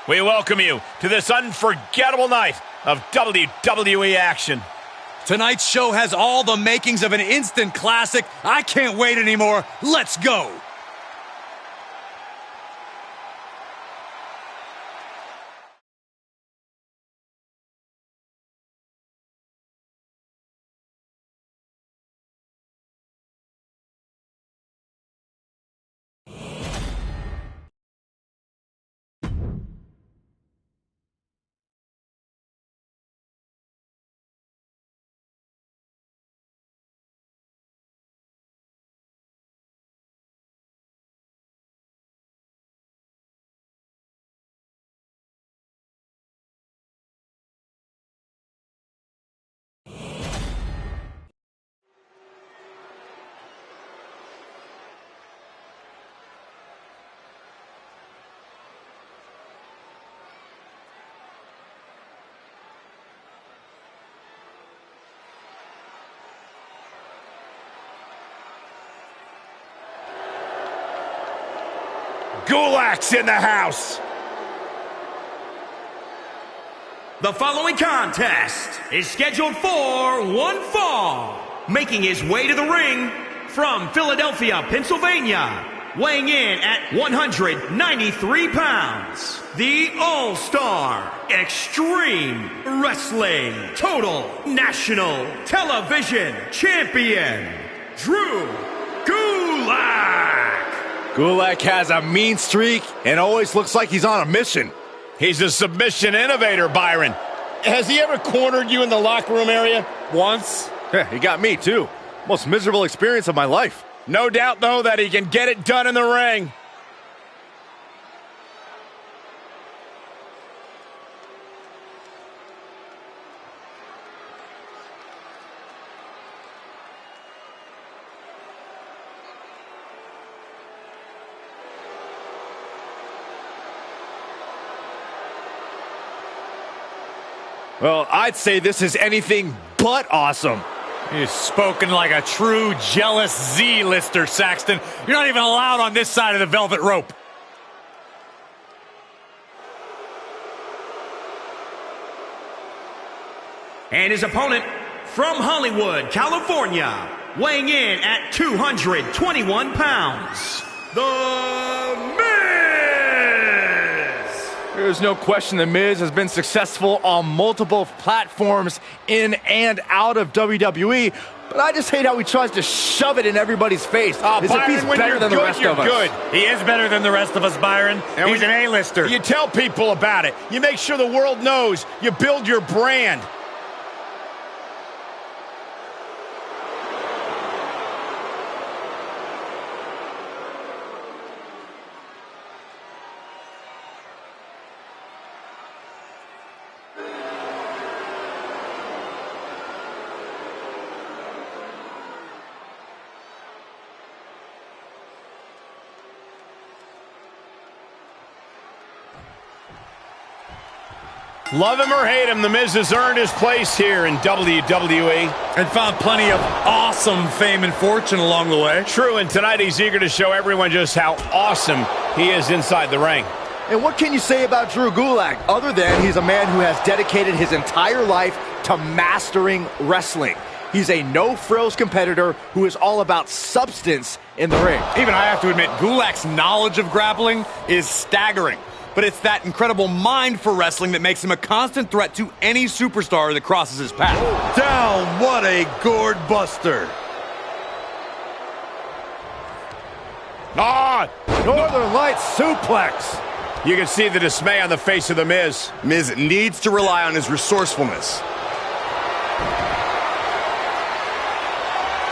We welcome you to this unforgettable night of WWE action. Tonight's show has all the makings of an instant classic. I can't wait anymore. Let's go. Gulak's in the house. The following contest is scheduled for one fall. Making his way to the ring from Philadelphia, Pennsylvania, weighing in at 193 pounds, the All-Star Extreme Wrestling Total National Television Champion, Drew Gulak. Gulak has a mean streak and always looks like he's on a mission. He's a submission innovator, Byron. Has he ever cornered you in the locker room area? Once. He got me, too. Most miserable experience of my life. No doubt, though, that he can get it done in the ring. Well, I'd say this is anything but awesome. You've spoken like a true jealous Z-lister, Saxton. You're not even allowed on this side of the velvet rope. And his opponent from Hollywood, California, weighing in at 221 pounds, The Miz! There's no question The Miz has been successful on multiple platforms in and out of WWE, but I just hate how he tries to shove it in everybody's face. Byron, as if he's better than the rest of us. Good. He is better than the rest of us, Byron. And He's an A-lister. You tell people about it. You make sure the world knows. You build your brand. Love him or hate him, The Miz has earned his place here in WWE. And found plenty of awesome fame and fortune along the way. True, and tonight he's eager to show everyone just how awesome he is inside the ring. And what can you say about Drew Gulak, other than he's a man who has dedicated his entire life to mastering wrestling? He's a no-frills competitor who is all about substance in the ring. Even I have to admit, Gulak's knowledge of grappling is staggering. But it's that incredible mind for wrestling that makes him a constant threat to any superstar that crosses his path. Down, what a gourd buster. Northern Lights suplex. You can see the dismay on the face of The Miz. Miz needs to rely on his resourcefulness.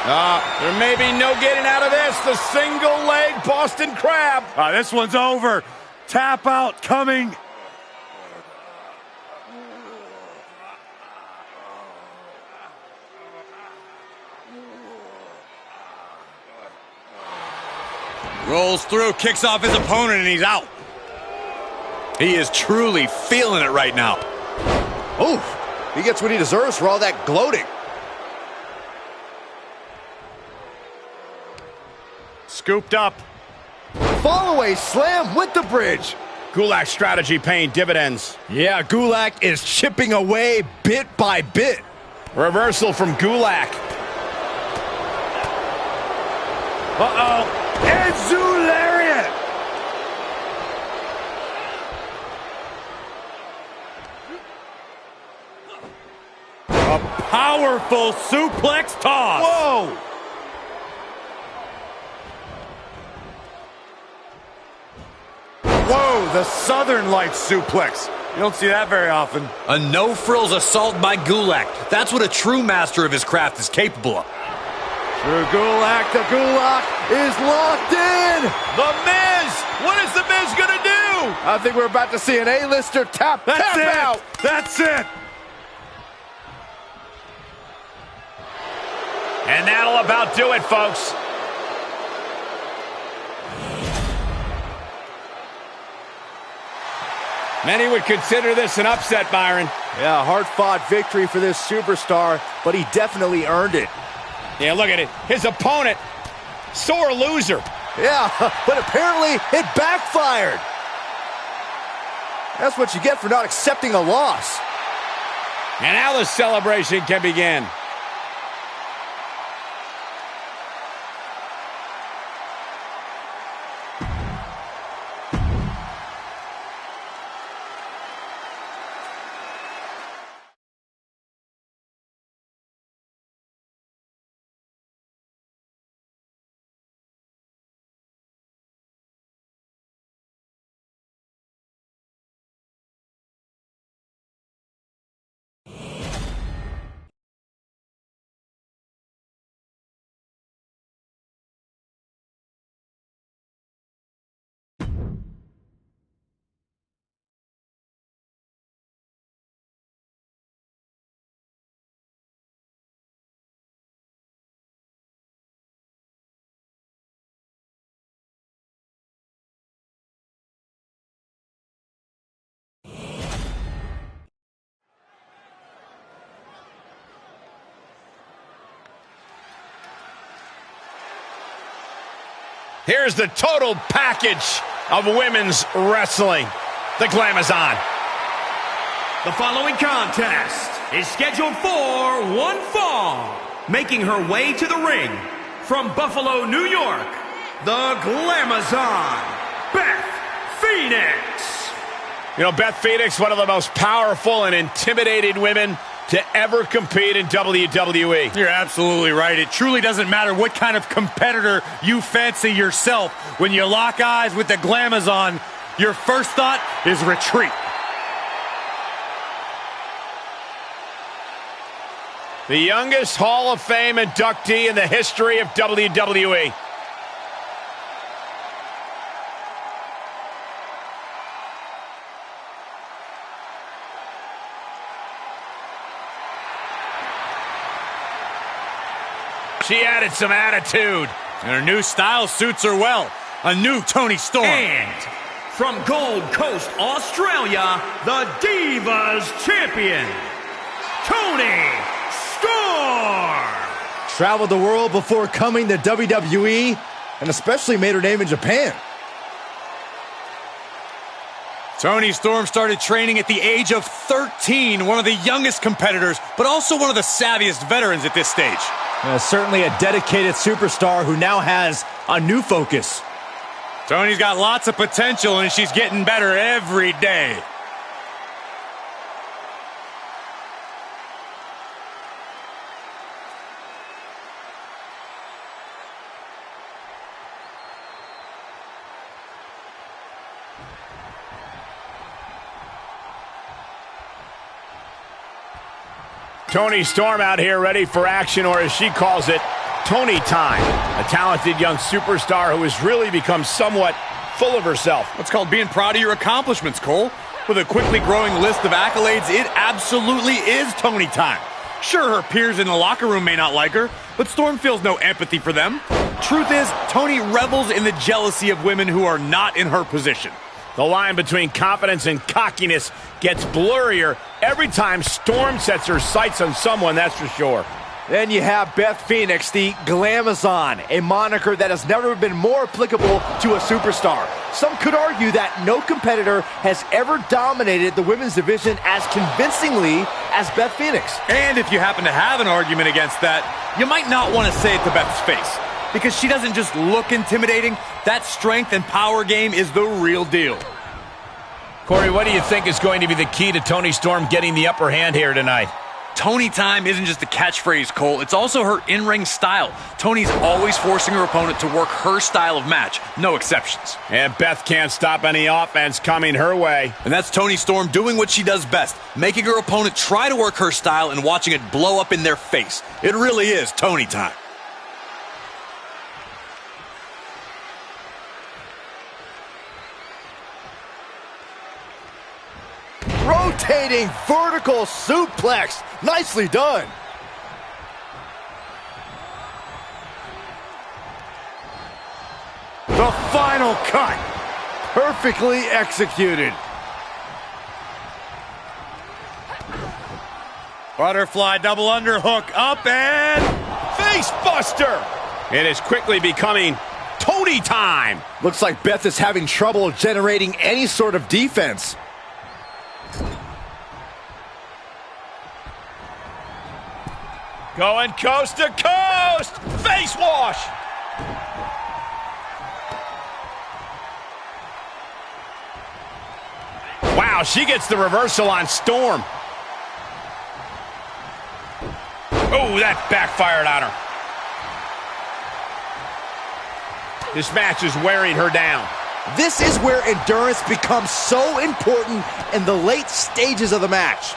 There may be no getting out of this. The single leg Boston Crab. This one's over. Tap out coming. Rolls through, kicks off his opponent, and he's out. He is truly feeling it right now. Oof, he gets what he deserves for all that gloating. Scooped up. Follow-away slam with the bridge. Gulak's strategy paying dividends. Yeah, Gulak is chipping away bit by bit. Reversal from Gulak. Uh-oh. Enzu lariat. A powerful suplex toss. Whoa. Whoa, the Southern Lights suplex. You don't see that very often. A no-frills assault by Gulak. That's what a true master of his craft is capable of. Drew Gulak, the Gulak is locked in. The Miz! What is The Miz gonna do? I think we're about to see an A-lister tap out. That's it. And that'll about do it, folks. Many would consider this an upset, Byron. Yeah, hard-fought victory for this superstar, but he definitely earned it. Yeah, look at it. His opponent, sore loser. Yeah, but apparently it backfired. That's what you get for not accepting a loss. And now the celebration can begin. Here's the total package of women's wrestling. The Glamazon. The following contest is scheduled for one fall. Making her way to the ring from Buffalo, New York, the Glamazon, Beth Phoenix. You know, Beth Phoenix, one of the most powerful and intimidating women to ever compete in WWE. You're absolutely right. It truly doesn't matter what kind of competitor you fancy yourself. When you lock eyes with the Glamazon, your first thought is retreat. The youngest Hall of Fame inductee in the history of WWE. She added some attitude. And her new style suits her well. A new Toni Storm. And from Gold Coast, Australia, the Divas Champion, Toni Storm. Traveled the world before coming to WWE, and especially made her name in Japan. Toni Storm started training at the age of 13, one of the youngest competitors, but also one of the savviest veterans at this stage. Certainly a dedicated superstar who now has a new focus. Toni's got lots of potential, and she's getting better every day. Toni Storm out here ready for action, or as she calls it, Toni time. A talented young superstar who has really become somewhat full of herself. It's called being proud of your accomplishments, Cole. With a quickly growing list of accolades, it absolutely is Toni time. Sure, her peers in the locker room may not like her, but Storm feels no empathy for them. Truth is, Toni revels in the jealousy of women who are not in her position. The line between confidence and cockiness gets blurrier every time Storm sets her sights on someone, that's for sure. Then you have Beth Phoenix, the Glamazon, a moniker that has never been more applicable to a superstar. Some could argue that no competitor has ever dominated the women's division as convincingly as Beth Phoenix. And if you happen to have an argument against that, you might not want to say it to Beth's face, because she doesn't just look intimidating. That strength and power game is the real deal. Corey, what do you think is going to be the key to Toni Storm getting the upper hand here tonight? Toni time isn't just a catchphrase, Cole. It's also her in-ring style. Toni's always forcing her opponent to work her style of match. No exceptions. And Beth can't stop any offense coming her way. And that's Toni Storm doing what she does best, making her opponent try to work her style and watching it blow up in their face. It really is Toni time. Rotating vertical suplex. Nicely done. The final cut. Perfectly executed. Butterfly double underhook up and Face buster. It is quickly becoming Toni time. Looks like Beth is having trouble generating any sort of defense. Going coast to coast. Face wash. Wow, she gets the reversal on Storm. Oh, that backfired on her. This match is wearing her down. This is where endurance becomes so important in the late stages of the match.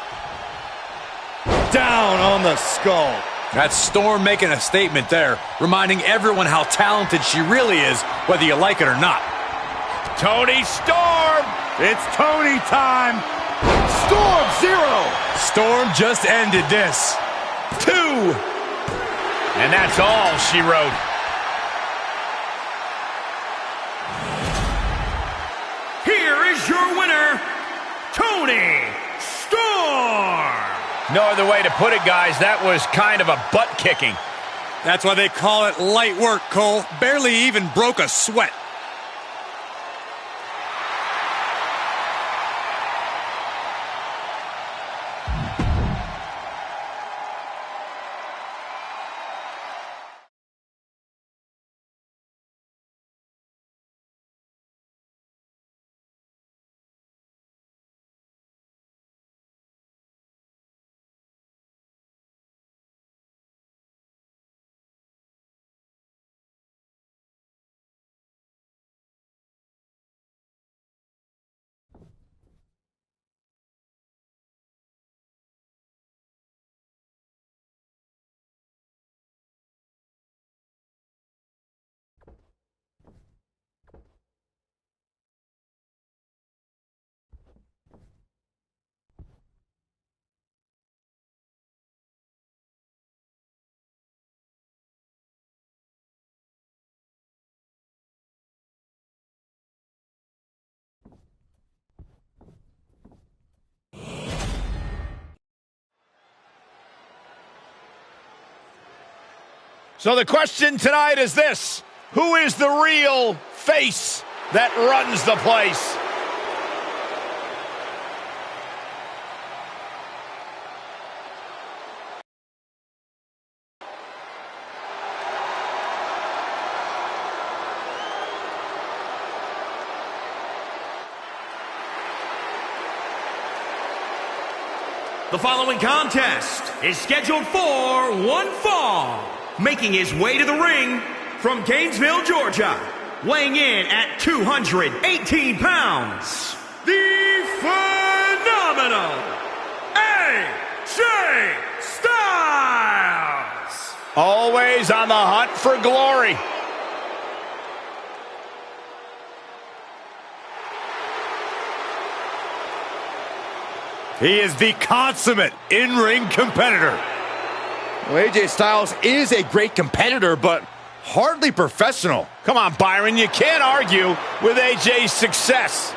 down on the skull. That's Storm making a statement there, reminding everyone how talented she really is, whether you like it or not. Toni Storm! It's Toni time. Storm 0. Storm just ended this. 2. And that's all she wrote. Here is your winner, Toni Storm. No other way to put it, guys. That was kind of a butt kicking. That's why they call it light work, Cole. Barely even broke a sweat. So the question tonight is this: who is the real face that runs the place? The following contest is scheduled for one fall. Making his way to the ring from Gainesville, Georgia, weighing in at 218 pounds, the phenomenal AJ Styles. Always on the hunt for glory. He is the consummate in-ring competitor. Well, AJ Styles is a great competitor, but hardly professional. Come on, Byron, you can't argue with AJ's success.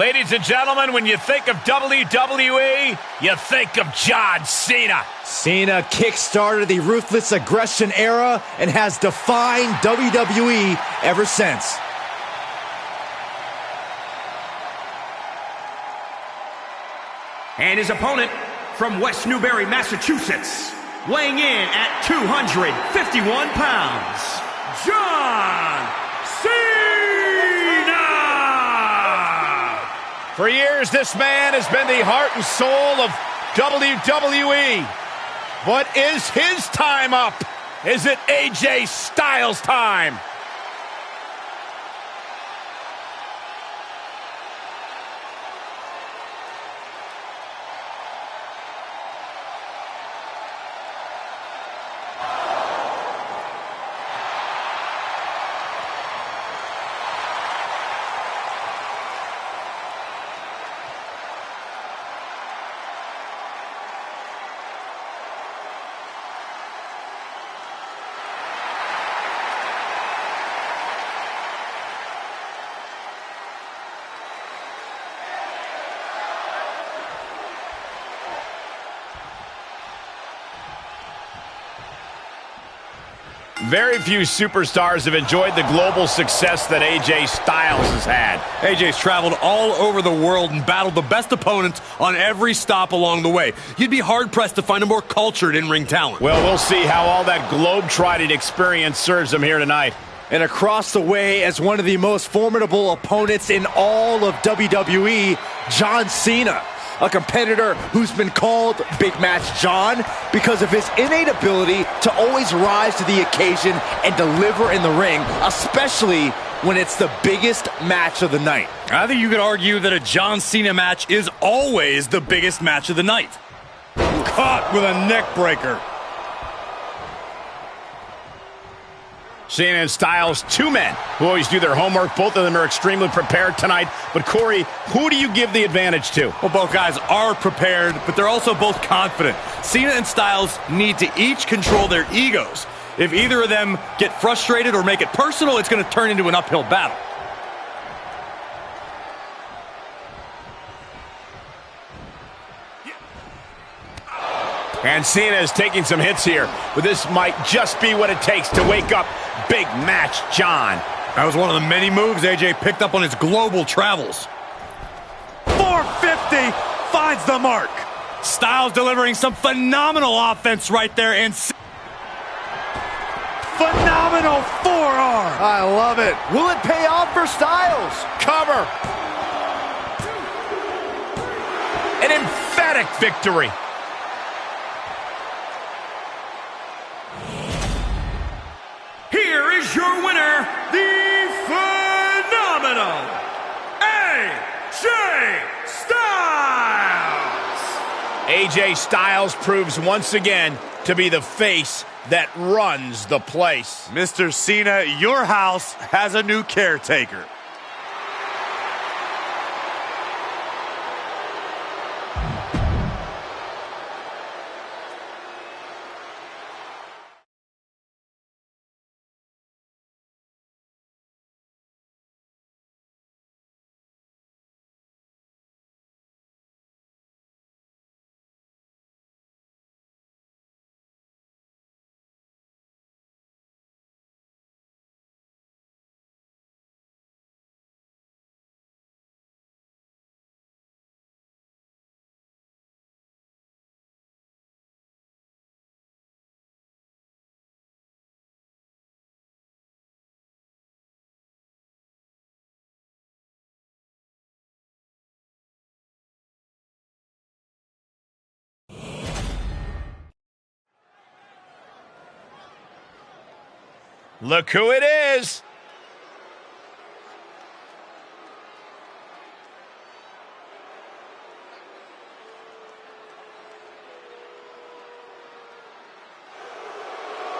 Ladies and gentlemen, when you think of WWE, you think of John Cena. Cena kick-started the Ruthless Aggression era and has defined WWE ever since. And his opponent from West Newbury, Massachusetts, weighing in at 251 pounds, John Cena! For years, this man has been the heart and soul of WWE. But is his time up? Is it AJ Styles' time? Very few superstars have enjoyed the global success that AJ Styles has had. AJ's traveled all over the world and battled the best opponents on every stop along the way. You'd be hard-pressed to find a more cultured in-ring talent. Well, we'll see how all that globe-trotting experience serves him here tonight. And across the way as one of the most formidable opponents in all of WWE, John Cena. A competitor who's been called Big Match John because of his innate ability to always rise to the occasion and deliver in the ring, especially when it's the biggest match of the night. I think you could argue that a John Cena match is always the biggest match of the night. Caught with a neck breaker. Cena and Styles, two men who always do their homework. Both of them are extremely prepared tonight. But Corey, who do you give the advantage to? Well, both guys are prepared, but they're also both confident. Cena and Styles need to each control their egos. If either of them get frustrated or make it personal, it's going to turn into an uphill battle. And Cena is taking some hits here, but this might just be what it takes to wake up Big Match John. That was one of the many moves AJ picked up on his global travels. 450 finds the mark. Styles delivering some phenomenal offense right there, and phenomenal forearm. I love it. Will it pay off for Styles? Cover. An emphatic victory. Here is your winner, the phenomenal AJ Styles! AJ Styles proves once again to be the face that runs the place. Mr. Cena, your house has a new caretaker. Look who it is.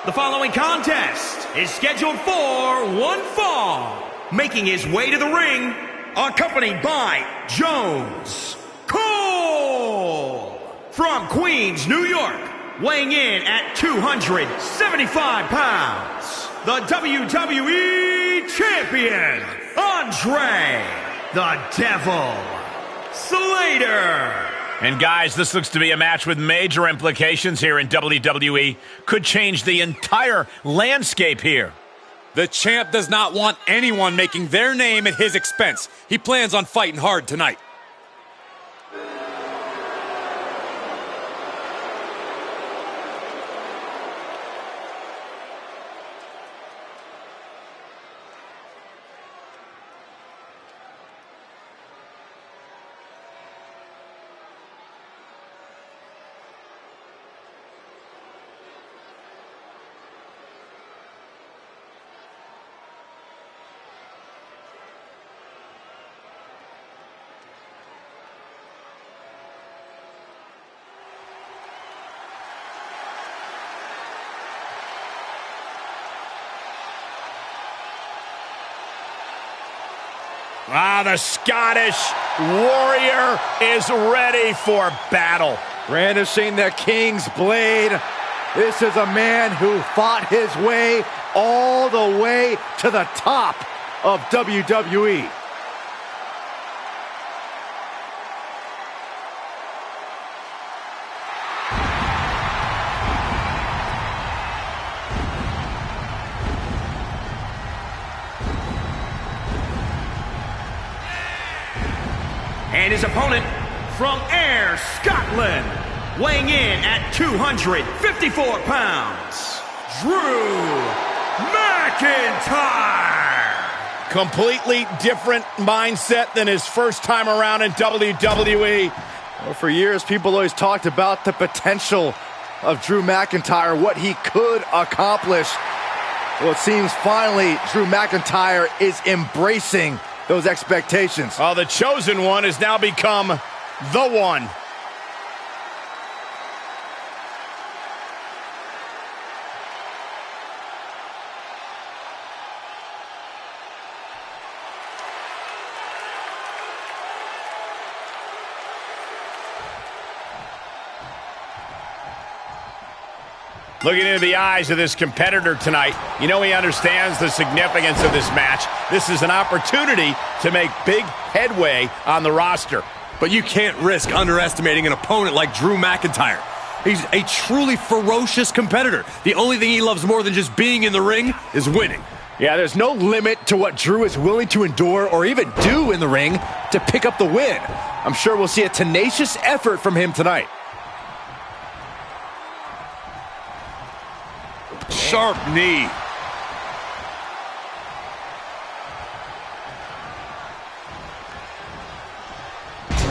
The following contest is scheduled for one fall. Making his way to the ring, accompanied by Jones Cole. From Queens, New York, weighing in at 275 pounds, the WWE Champion, Andre the Devil Slater. And guys, this looks to be a match with major implications here in WWE. Could change the entire landscape here. The champ does not want anyone making their name at his expense. He plans on fighting hard tonight. The Scottish Warrior is ready for battle. Brandishing the King's blade. This is a man who fought his way all the way to the top of WWE. And his opponent from Ayr, Scotland, weighing in at 254 pounds, Drew McIntyre. Completely different mindset than his first time around in WWE. Well, for years, people always talked about the potential of Drew McIntyre, what he could accomplish. Well, it seems finally Drew McIntyre is embracing those expectations. Well, the chosen one has now become the one. Looking into the eyes of this competitor tonight, you know he understands the significance of this match. This is an opportunity to make big headway on the roster. But you can't risk underestimating an opponent like Drew McIntyre. He's a truly ferocious competitor. The only thing he loves more than just being in the ring is winning. Yeah, there's no limit to what Drew is willing to endure or even do in the ring to pick up the win. I'm sure we'll see a tenacious effort from him tonight. Sharp knee.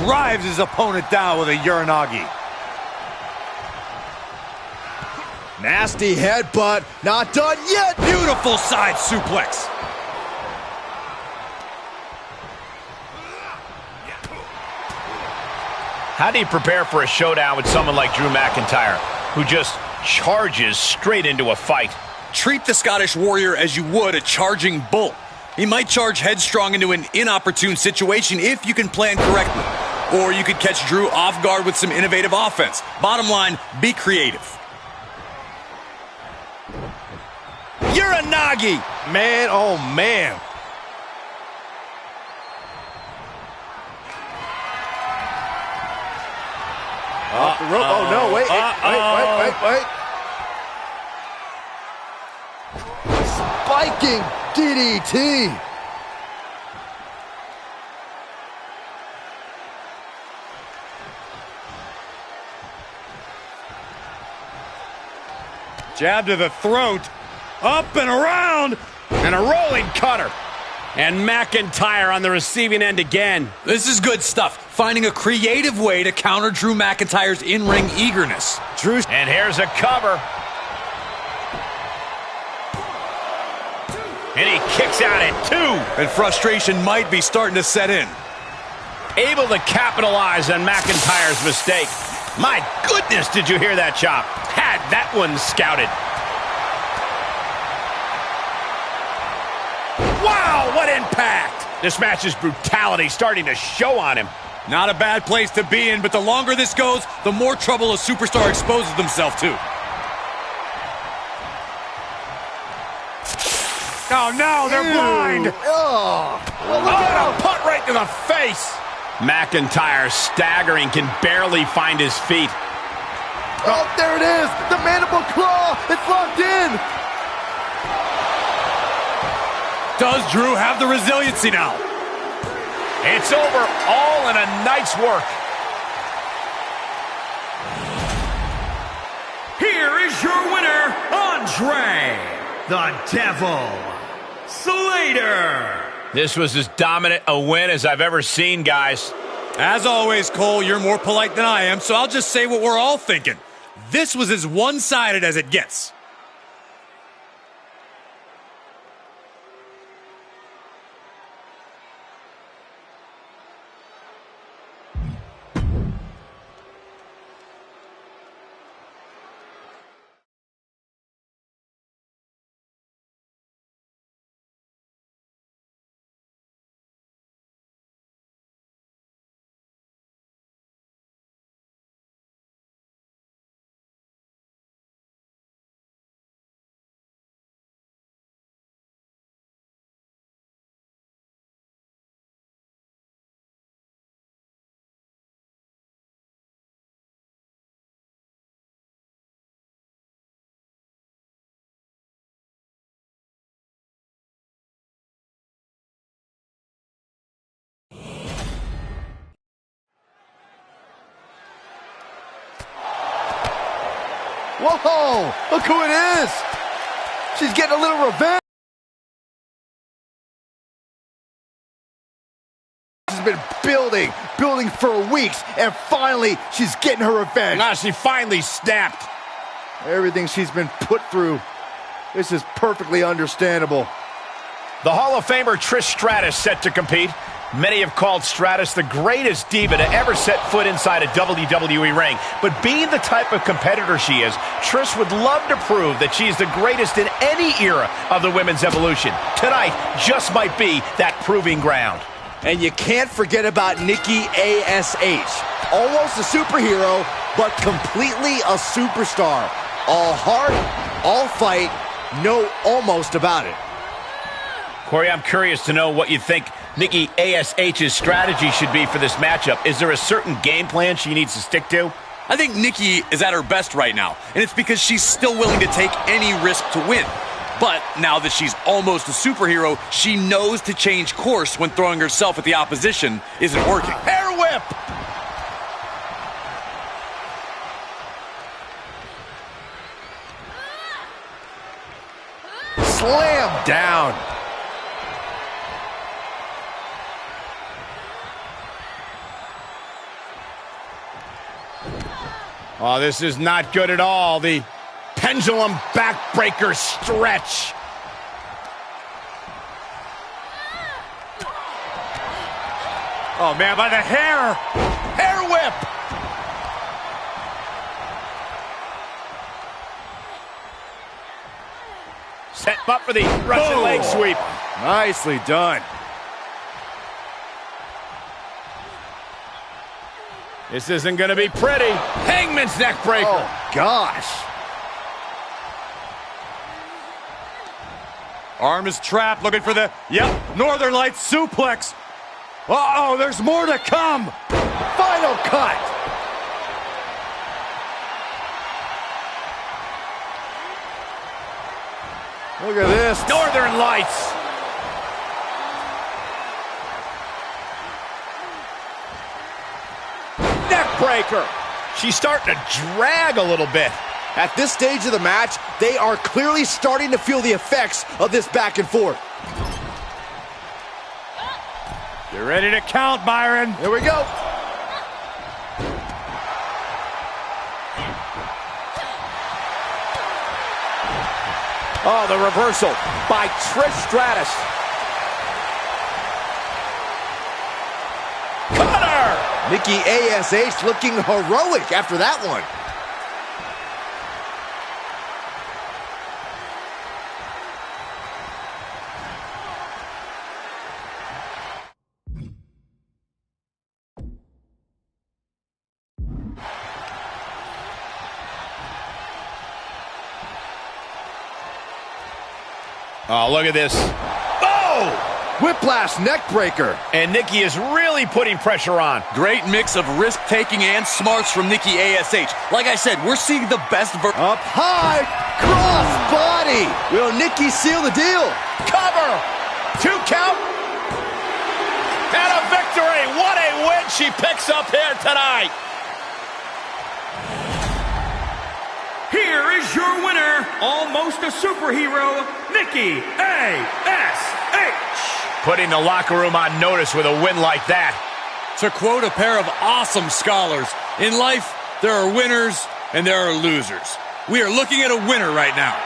Drives his opponent down with a Uranagi. Nasty headbutt, not done yet. Beautiful side suplex. How do you prepare for a showdown with someone like Drew McIntyre, who just charges straight into a fight? Treat the Scottish Warrior as you would a charging bull. He might charge headstrong into an inopportune situation if you can plan correctly. Or you could catch Drew off guard with some innovative offense. Bottom line, be creative. Uranagi! Man, oh man. Off the rope. Oh no, wait. Spiking DDT. Jab to the throat. Up and around. And a rolling cutter. And McIntyre on the receiving end again. This is good stuff. Finding a creative way to counter Drew McIntyre's in-ring eagerness. And here's a cover. And he kicks out at 2. And frustration might be starting to set in. Able to capitalize on McIntyre's mistake. My goodness, did you hear that chop? Had that one scouted. Wow, what impact! This match's brutality starting to show on him. Not a bad place to be in, but the longer this goes, the more trouble a superstar exposes themselves to. Oh no, they're blind. Oh, a punt right to the face. McIntyre staggering, can barely find his feet. Oh, there it is! The mandible claw! It's locked in! Does Drew have the resiliency now? It's over, all in a night's work. Here is your winner, Andre the Devil Slater. This was as dominant a win as I've ever seen, guys. As always, Cole, you're more polite than I am, so I'll just say what we're all thinking. This was as one-sided as it gets. Whoa! Look who it is! She's getting a little revenge! She's been building for weeks, and finally, she's getting her revenge. Now she finally snapped. Everything she's been put through, this is perfectly understandable. The Hall of Famer Trish Stratus set to compete. Many have called Stratus the greatest diva to ever set foot inside a WWE ring. But being the type of competitor she is, Trish would love to prove that she's the greatest in any era of the women's evolution. Tonight just might be that proving ground. And you can't forget about Nikki ASH. Almost a superhero, but completely a superstar. All heart, all fight, no almost about it. Corey, I'm curious to know what you think Nikki ASH's strategy should be for this matchup. Is there a certain game plan she needs to stick to? I think Nikki is at her best right now, and it's because she's still willing to take any risk to win. But now that she's almost a superhero, she knows to change course when throwing herself at the opposition isn't working. Hair whip! Slam down. Oh, this is not good at all. The pendulum backbreaker stretch. Oh, man, by the hair. Hair whip. Set up for the Russian leg sweep. Nicely done. This isn't going to be pretty. Hangman's neck breaker. Oh, gosh. Arm is trapped, looking for the, Northern Lights suplex. Uh-oh, there's more to come. Final cut. Look at this. Northern Lights. Neck breaker. She's starting to drag a little bit. At this stage of the match, they are clearly starting to feel the effects of this back and forth. You're ready to count, Byron. Here we go. Oh, the reversal by Trish Stratus. Cutter! Nikki ASH looking heroic after that one. Oh, look at this. Oh! Whiplash neckbreaker. And Nikki is really putting pressure on. Great mix of risk-taking and smarts from Nikki ASH. Like I said, we're seeing the best Up high, cross body. Will Nikki seal the deal? Cover. 2 count. And a victory. What a win she picks up here tonight. Here is your winner, almost a superhero, Nikki ASH. Putting the locker room on notice with a win like that. To quote a pair of awesome scholars, in life, there are winners and there are losers. We are looking at a winner right now.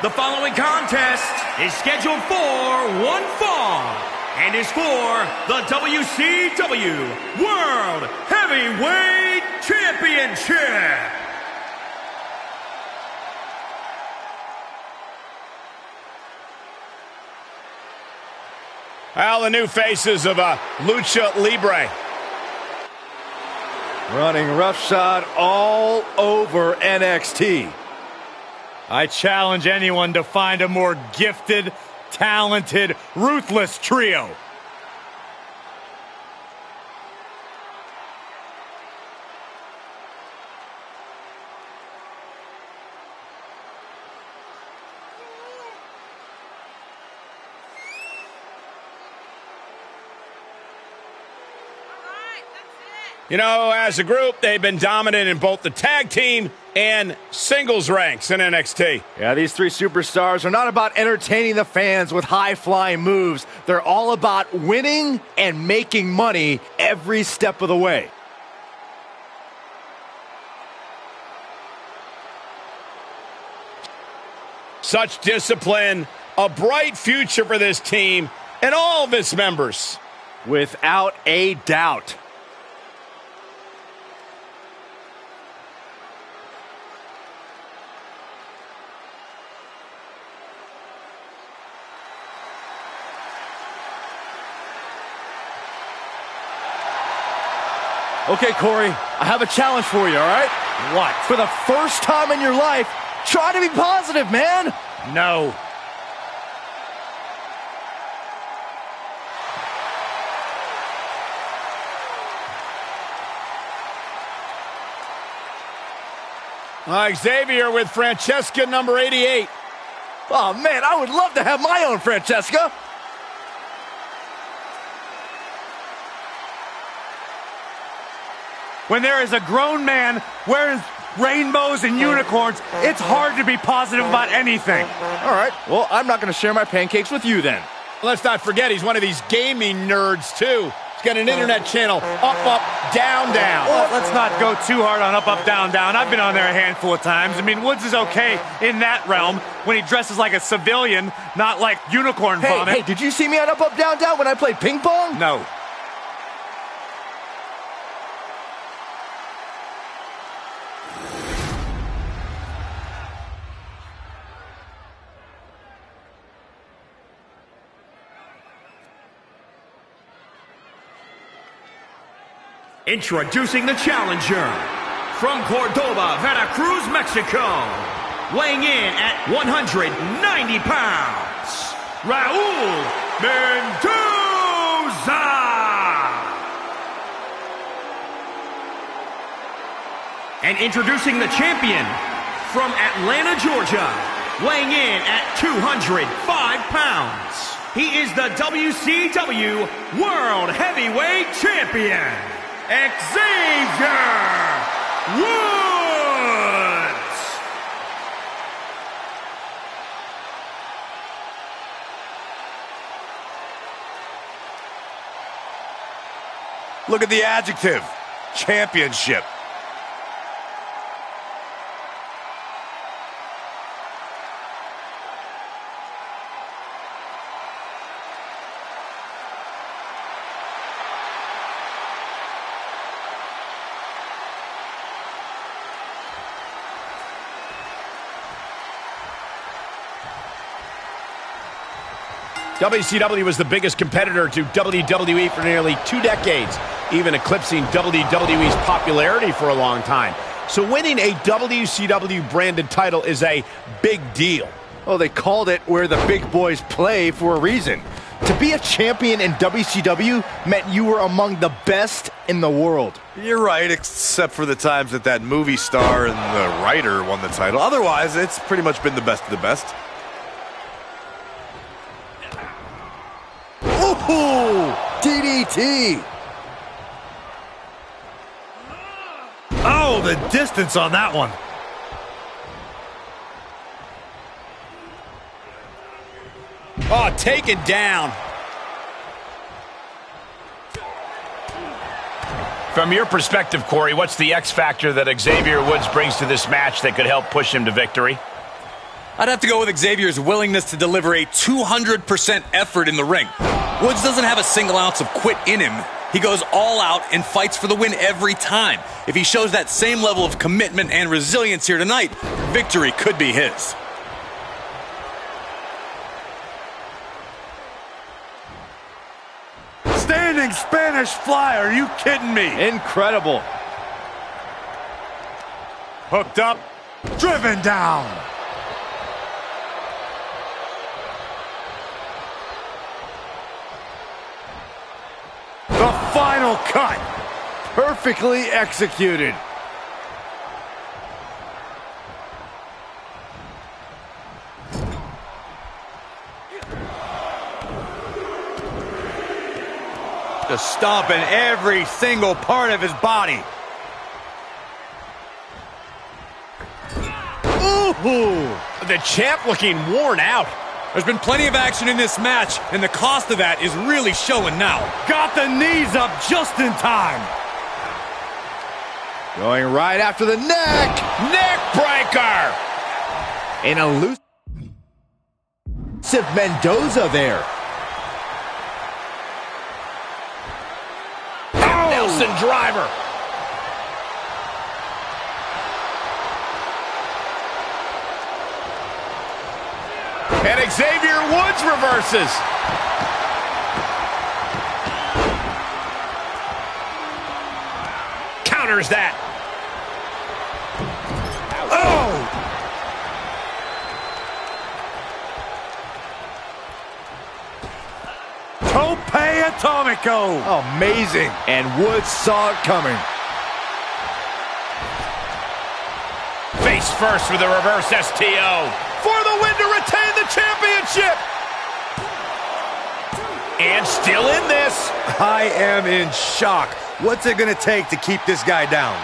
The following contest is scheduled for one fall and is for the WCW World Heavyweight Championship. Well, the new faces of Lucha Libre. Running roughshod all over NXT. I challenge anyone to find a more gifted, talented, ruthless trio. You know, as a group, they've been dominant in both the tag team and singles ranks in NXT. Yeah, these 3 superstars are not about entertaining the fans with high-flying moves. They're all about winning and making money every step of the way. Such discipline, a bright future for this team and all of its members. Without a doubt. Okay, Corey, I have a challenge for you, all right? What? For the first time in your life, try to be positive, man. No. Xavier with Francesca number 88. Oh, man, I would love to have my own Francesca. When there is a grown man wearing rainbows and unicorns, it's hard to be positive about anything. All right, well, I'm not going to share my pancakes with you then. Let's not forget, he's one of these gaming nerds, too. He's got an internet channel, up, down, down. Well, let's not go too hard on up, down, down. I've been on there a handful of times. I mean, Woods is okay in that realm when he dresses like a civilian, not like unicorn vomit. Hey, did you see me on up, down, down when I played ping pong? No. Introducing the challenger, from Cordoba, Veracruz, Mexico, weighing in at 190 pounds, Raul Mendoza. And introducing the champion, from Atlanta, Georgia, weighing in at 205 pounds, he is the WCW World Heavyweight Champion, AndreECWwaifus. Look at the adjective. Championship. WCW was the biggest competitor to WWE for nearly 2 decades, even eclipsing WWE's popularity for a long time. So winning a WCW branded title is a big deal. Oh, they called it where the big boys play for a reason. To be a champion in WCW meant you were among the best in the world. You're right, except for the times that movie star and the writer won the title. Otherwise, it's pretty much been the best of the best. Ooh, DDT. Oh, the distance on that one. Oh, taken down. From your perspective, Corey, what's the X factor that Xavier Woods brings to this match that could help push him to victory? I'd have to go with Xavier's willingness to deliver a 200% effort in the ring. Woods doesn't have a single ounce of quit in him. He goes all out and fights for the win every time. If he shows that same level of commitment and resilience here tonight, victory could be his. Standing Spanish fly, are you kidding me? Incredible. Hooked up, driven down. The final cut. Perfectly executed. Just stomping every single part of his body. Ooh, the champ looking worn out. There's been plenty of action in this match, and the cost of that is really showing now. Got the knees up just in time. Going right after the neck. Neck breaker. An elusive Mendoza there. Nelson driver. And Xavier Woods reverses. Counters that. Oh! Tope Atomico. Amazing. And Woods saw it coming. Face first with a reverse STO. For the win to retain the championship. And still in this. I am in shock. What's it going to take to keep this guy down?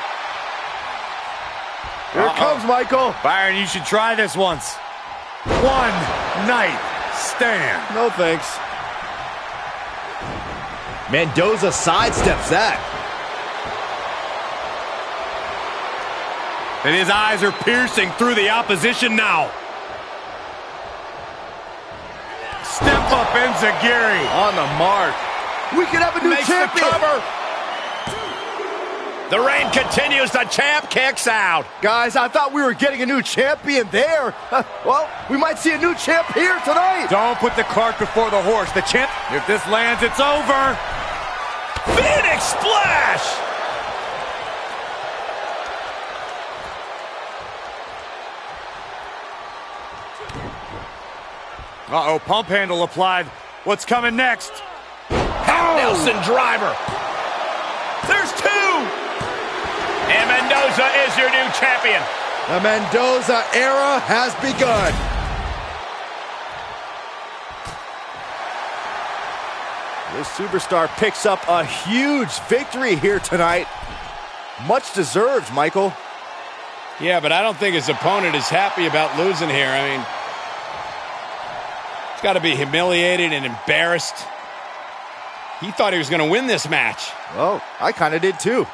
Here it comes, Michael. Byron, you should try this once. One night stand. No thanks. Mendoza sidesteps that. And his eyes are piercing through the opposition now. Step up Enziguri. On the mark. We could have a new Makes champion. the cover. The reign continues. The champ kicks out. Guys, I thought we were getting a new champion there. Well, we might see a new champ here tonight. Don't put the cart before the horse. The champ, if this lands, it's over. Phoenix splash. Uh-oh, pump handle applied. What's coming next? Nelson driver. There's two. And Mendoza is your new champion. The Mendoza era has begun. This superstar picks up a huge victory here tonight. Much deserved, Michael. Yeah, but I don't think his opponent is happy about losing here. I mean, he's got to be humiliated and embarrassed. He thought he was going to win this match. Well, I kind of did too.